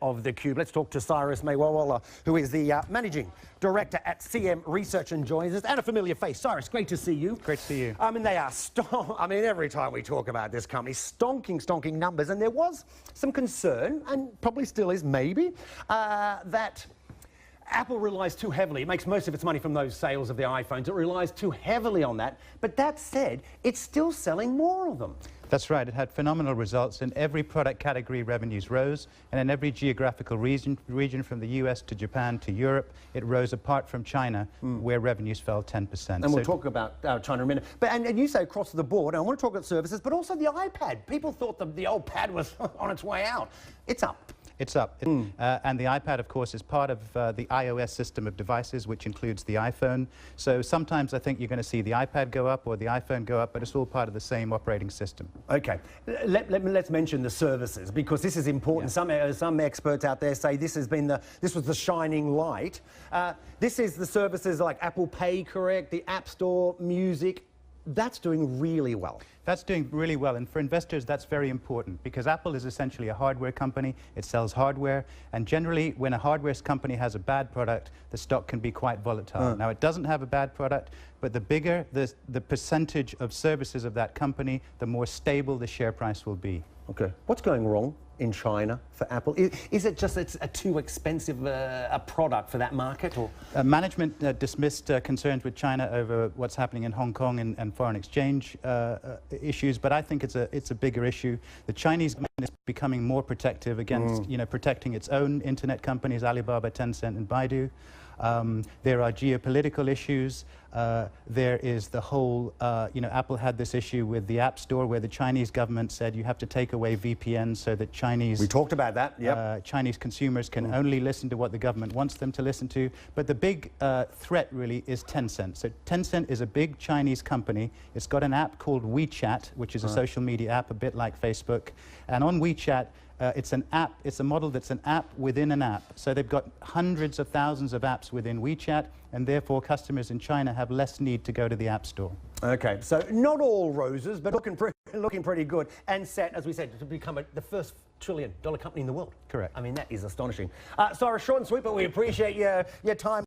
of theCUBE. Let's talk to Cyrus Mewawalla, who is the Managing Director at CM Research and joins us, and a familiar face. Cyrus, great to see you. Great to see you. I mean, they are every time we talk about this company, stonking numbers, and there was some concern, and probably still is maybe, that Apple relies too heavily. It makes most of its money from those sales of the iPhones. It relies too heavily on that. But that said, it's still selling more of them. That's right. It had phenomenal results. In every product category, revenues rose. And in every geographical region from the US to Japan to Europe, it rose apart from China, where revenues fell 10%. And we'll talk about China in a minute. But, and you say across the board, and I want to talk about services, but also the iPad. People thought the old pad was on its way out. It's up. It's up. And the iPad, of course, is part of the iOS system of devices, which includes the iPhone. So sometimes I think you're going to see the iPad go up or the iPhone go up, but it's all part of the same operating system. Okay. Let's mention the services, because this is important. Yeah. Some experts out there say this was the shining light. This is the services like Apple Pay, correct? The App Store, music. That's doing really well. That's doing really well, and for investors that's very important, because Apple is essentially a hardware company. It sells hardware, and generally when a hardware company has a bad product, the stock can be quite volatile. Now, it doesn't have a bad product, but the bigger the percentage of services of that company, the more stable the share price will be. Okay. What's going wrong in China for Apple? Is it just it's a too expensive a product for that market? Or? Management dismissed concerns with China over what's happening in Hong Kong and foreign exchange issues, but I think it's a bigger issue. The Chinese government is becoming more protective against, protecting its own internet companies, Alibaba, Tencent, and Baidu. There are geopolitical issues. There is the whole, Apple had this issue with the App Store where the Chinese government said you have to take away VPNs so that Chinese... We talked about that, yep. Chinese consumers can only listen to what the government wants them to listen to. But the big threat really is Tencent. So Tencent is a big Chinese company. It's got an app called WeChat, which is a social media app, a bit like Facebook. And on WeChat, it's an app, it's a model that's an app within an app. So they've got hundreds of thousands of apps within WeChat, and therefore customers in China have less need to go to the App Store. Okay, so not all roses, but looking pretty good, and set, as we said, to become the first $1 trillion company in the world. Correct. I mean, that is astonishing. Sorry, short and sweet, but we appreciate your time.